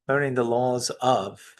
learning the laws of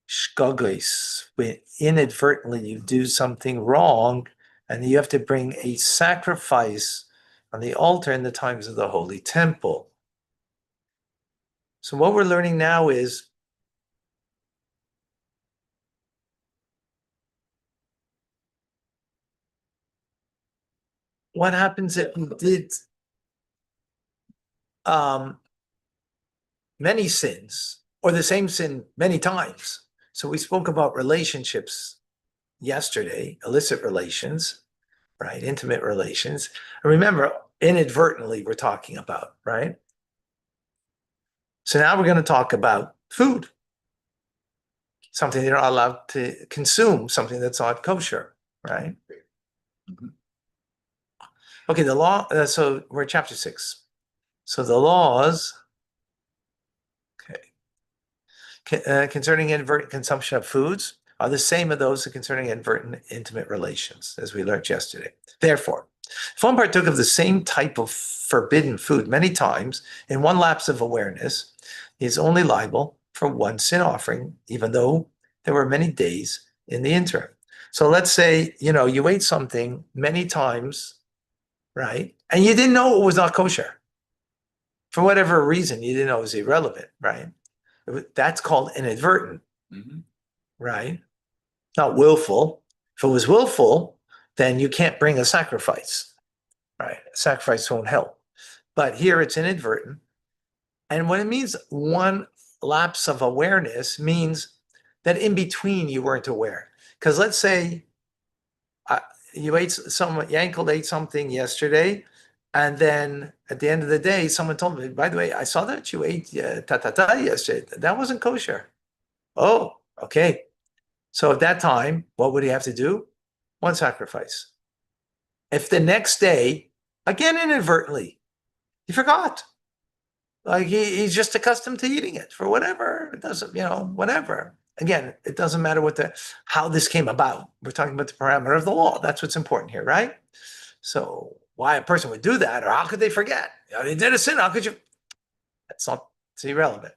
shkogos. When inadvertently you do something wrong and you have to bring a sacrifice on the altar in the times of the Holy Temple. So what we're learning now is what happens if you did many sins or the same sin many times. So we spoke about relationships yesterday, illicit relations, right? Intimate relations. And remember, inadvertently we're talking about, right? So now we're going to talk about food, something you're not allowed to consume, something that's not kosher, right? Okay, the law, so we're chapter 6. So the laws, concerning inadvertent consumption of foods are the same as those concerning inadvertent intimate relations, as we learned yesterday. Therefore, if one partook of the same type of forbidden food many times in one lapse of awareness, he is only liable for one sin offering, even though there were many days in the interim. So let's say, you ate something many times, right? And you didn't know it was not kosher. For whatever reason, you didn't know it was irrelevant, right? That's called inadvertent, right? Not willful. If it was willful, then you can't bring a sacrifice, right? A sacrifice won't help. But here it's inadvertent. And what it means, one lapse of awareness means that in between you weren't aware. Because let's say you ate Yankel ate something yesterday, and then at the end of the day, someone told me, by the way, I saw that you ate ta yesterday. That wasn't kosher. Oh, okay. So at that time, what would he have to do? One sacrifice. If the next day, again inadvertently, he forgot, like he's just accustomed to eating it for whatever, it doesn't, whatever. Again, it doesn't matter how this came about. We're talking about the parameter of the law. That's what's important here, right? So why a person would do that, or how could they forget? They did a sin. How could you? It's irrelevant.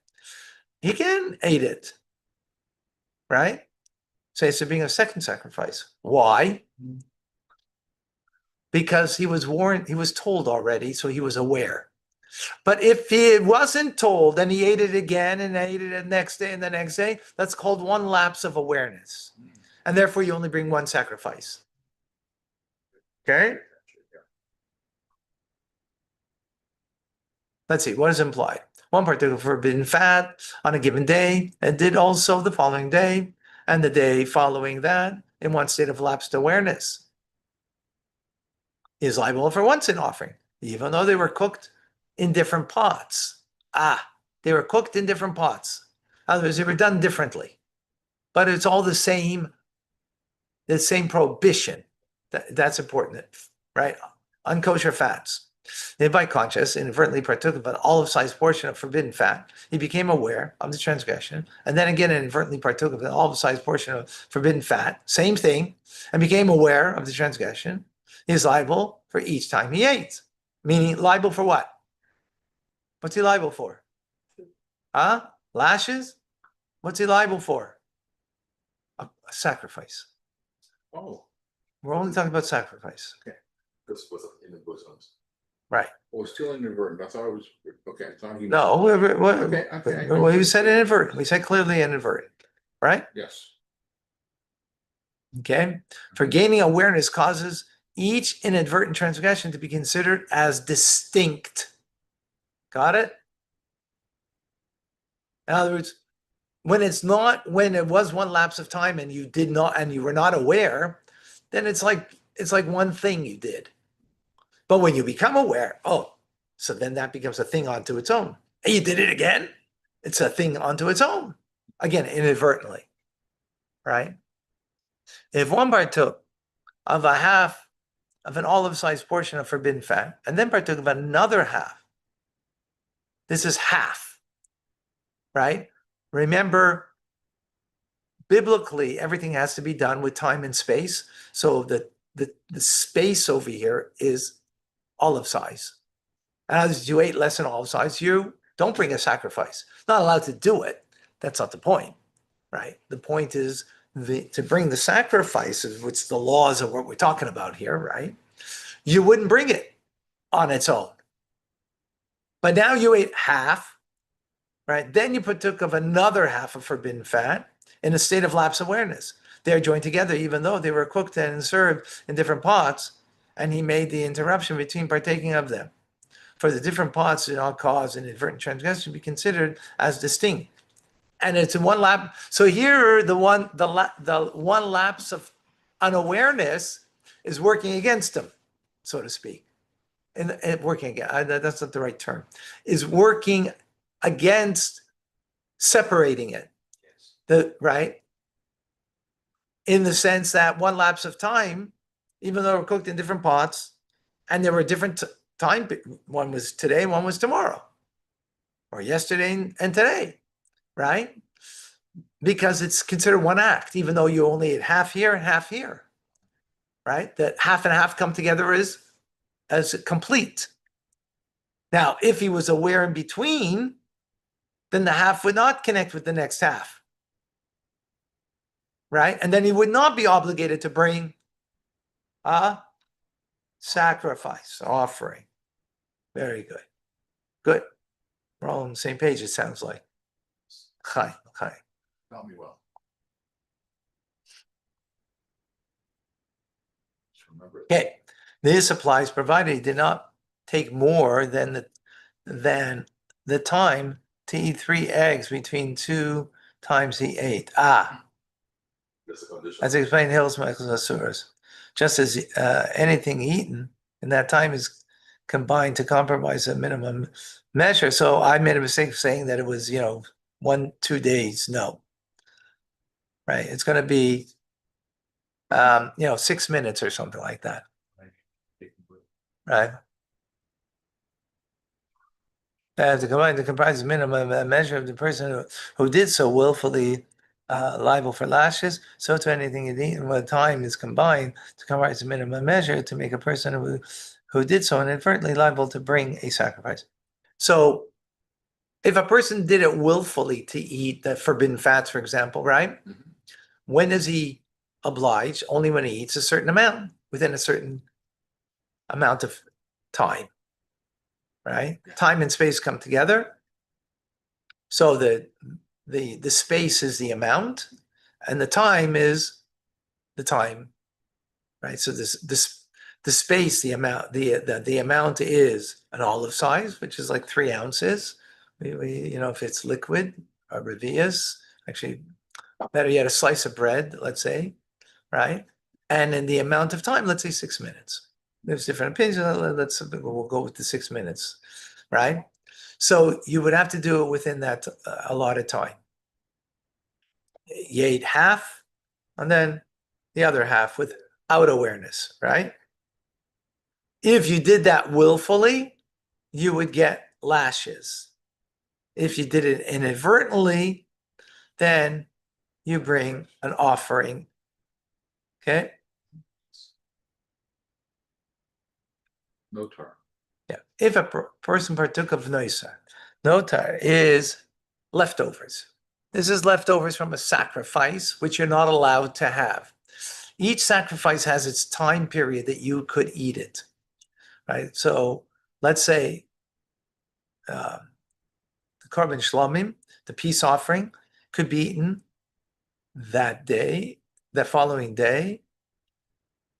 He again ate it, right? So it's being a second sacrifice. Why? Because he was warned, he was told already, so he was aware. But if he wasn't told and he ate it again and ate it the next day and the next day, that's called one lapse of awareness. And therefore you only bring one sacrifice. Okay? Let's see, what is implied? One particular forbidden fat on a given day, and did also the following day, and the day following that, in one state of lapsed awareness, is liable for one sin offering, even though they were cooked in different pots. They were cooked in different pots. In other words, they were done differently. But it's all the same prohibition. That's important, right? Unkosher fats. If by conscience inadvertently partook of an olive-sized portion of forbidden fat, he became aware of the transgression, and then again inadvertently partook of an olive-sized portion of forbidden fat, same thing, and became aware of the transgression, he is liable for each time he ate. Meaning liable for what? What's he liable for? Lashes? What's he liable for? A sacrifice. Oh, We're only talking about sacrifice. okay. This was in the bosoms. Right. Oh, it's still inadvertent. I thought it was, okay. No, Okay. we said inadvertent. We said clearly inadvertent, right? Yes. Okay. For gaining awareness causes each inadvertent transgression to be considered as distinct. Got it? In other words, when it was one lapse of time and you did not, and you were not aware, then it's like one thing you did. But when you become aware, so then that becomes a thing onto its own. And you did it again, it's a thing onto its own. Again, inadvertently, right? If one partook of a half of an olive-sized portion of forbidden fat, and then partook of another half, this is half, right? Remember, biblically, everything has to be done with time and space. So the space over here is olive size. As you ate less than olive size, you don't bring a sacrifice. Not allowed to do it. That's not the point, right? The point is to bring the sacrifices, which the laws of what we're talking about here, right? You wouldn't bring it on its own. But now you ate half, right? Then you partook of another half of forbidden fat in a state of lapse awareness. They're joined together, even though they were cooked and served in different pots, and he made the interruption between partaking of them. For the different pots do not cause inadvertent transgression to be considered as distinct. And it's in one lap. So here, the one lapse of unawareness is working against them, so to speak. And working again, that's not the right term, is working against separating it. Right? In the sense that one lapse of time, even though we're cooked in different pots, and there were different time, one was today, one was tomorrow, or yesterday and today, right? Because it's considered one act, even though you only ate half here and half here, right? That half and half come together as complete. Now, if he was aware in between, then the half would not connect with the next half, right? And then he would not be obligated to bring a sacrifice offering. Very good. Good. We're all on the same page, it sounds like. Chai. Tell me well. Just remember it. Okay. This applies provided he did not take more than the time to eat 3 eggs between 2 times he ate. That's a condition. As explained in Hills Asuras, just as anything eaten in that time is combined to compromise a minimum measure. So I made a mistake saying that it was, 1-2 days. No. Right. It's going to be, 6 minutes or something like that. Right. To comprise a minimum measure of the person who did so willfully liable for lashes, so to anything eaten when time is combined to comprise a minimum measure to make a person who did so inadvertently liable to bring a sacrifice. So if a person did it willfully to eat the forbidden fats, for example, right? Mhm. When is he obliged? Only when he eats a certain amount within a certain amount of time, right? Yeah. Time and space come together. So the space is the amount, and the time is the time, right? So the space, the amount is an olive size, which is like 3 ounces. If it's liquid or revius, actually, better yet, a slice of bread, let's say, right? And in the amount of time, let's say 6 minutes. There's different opinions. We'll go with the 6 minutes, right? So you would have to do it within that allotted time. You ate half, and then the other half without awareness, right? If you did that willfully, you would get lashes. If you did it inadvertently, then you bring an offering. Okay? Notar. Yeah. If a person partook of noisar, notar is leftovers. This is leftovers from a sacrifice, which you're not allowed to have. Each sacrifice has its time period that you could eat it, right? So let's say the korban shlamim, the peace offering, could be eaten that day, the following day,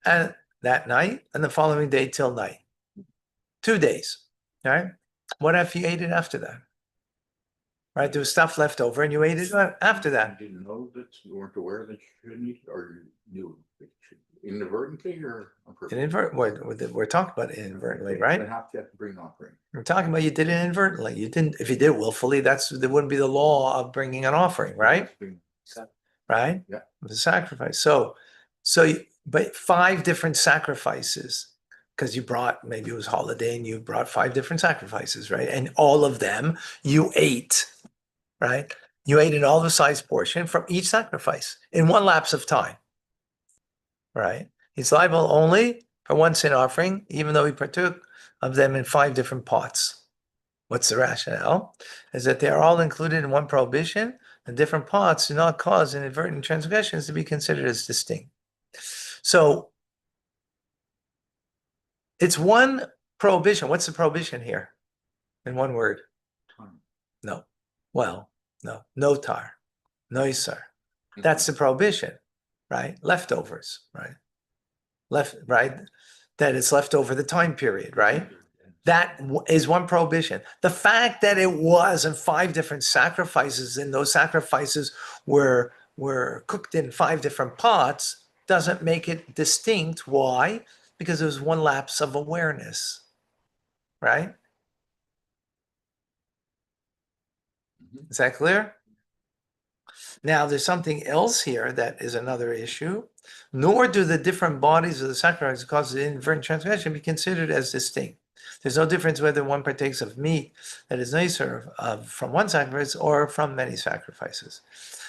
and that night, and the following day till night. 2 days, right? What if you ate it after that? Right, there was stuff left over and you ate it after that. You didn't know that you weren't aware that you shouldn't eat, or you knew that you should inadvertently or on purpose? We're talking about it inadvertently, right? Then have to bring an offering. We're talking about you did it inadvertently. You didn't, if you did it willfully, there wouldn't be the law of bringing an offering, right? Right? Yeah. The sacrifice. But 5 different sacrifices, because you brought, maybe it was holiday and you brought 5 different sacrifices, right? And all of them you ate, right? You ate an olive sized portion from each sacrifice in one lapse of time, right? He's liable only for one sin offering, even though he partook of them in 5 different pots. What's the rationale? Is that they are all included in one prohibition, and different pots do not cause inadvertent transgressions to be considered as distinct. So it's one prohibition. What's the prohibition here? In one word? No. Well, no. Notar. Noisar. That's the prohibition, right? Leftovers, right? Right? That it's left over the time period, right? That is one prohibition. The fact that it was in 5 different sacrifices, and those sacrifices were cooked in 5 different pots, doesn't make it distinct. Why? Because there was one lapse of awareness, right? Is that clear? Now, there's something else here that is another issue. Nor do the different bodies of the sacrifice cause inadvertent transgression be considered as distinct. There's no difference whether one partakes of meat that is nicer from one sacrifice or from many sacrifices.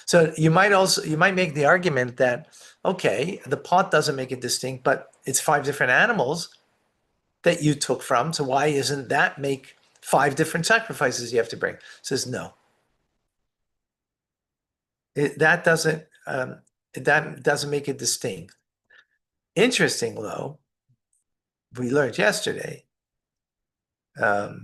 So you might make the argument that, okay, the pot doesn't make it distinct, but it's 5 different animals that you took from. So why isn't that make 5 different sacrifices you have to bring? It says no. That doesn't make it distinct. Interesting, though, we learned yesterday that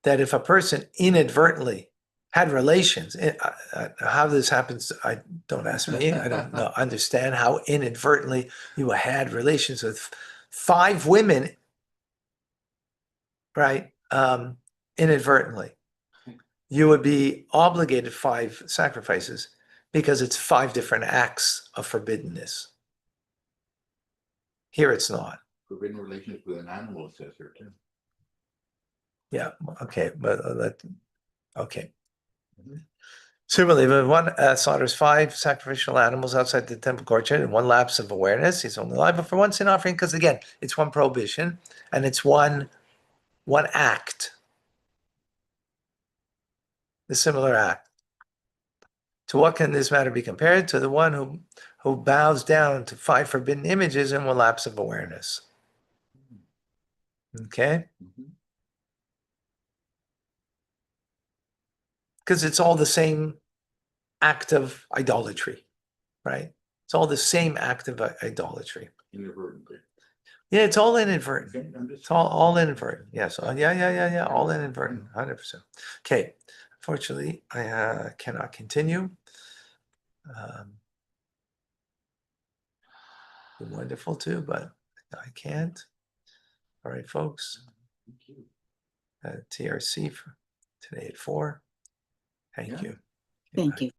if a person inadvertently had relations, how this happens, I don't ask me. I don't know, understand how inadvertently you had relations with 5 women, right? Inadvertently. You would be obligated 5 sacrifices because it's 5 different acts of forbiddenness. Here it's not. Forbidden relations with an animal, it says here too. Yeah, okay, but okay. Similarly, if one slaughters 5 sacrificial animals outside the temple courtyard and one lapse of awareness, he's only liable for one sin offering, because again, it's one prohibition and it's one act. The similar act. To what can this matter be compared? To the one who bows down to 5 forbidden images and one lapse of awareness. Okay? Because it's all the same act of idolatry, right? It's all the same act of idolatry. Inadvertently. Yeah, it's all inadvertent. Okay, I'm just- It's all inadvertent. Yes. Yeah. All inadvertent. 100%. Okay. Unfortunately, I cannot continue. Be wonderful too, but I can't. All right, folks. Thank you. TRC for today at 4. Thank Yeah. you. Thank you.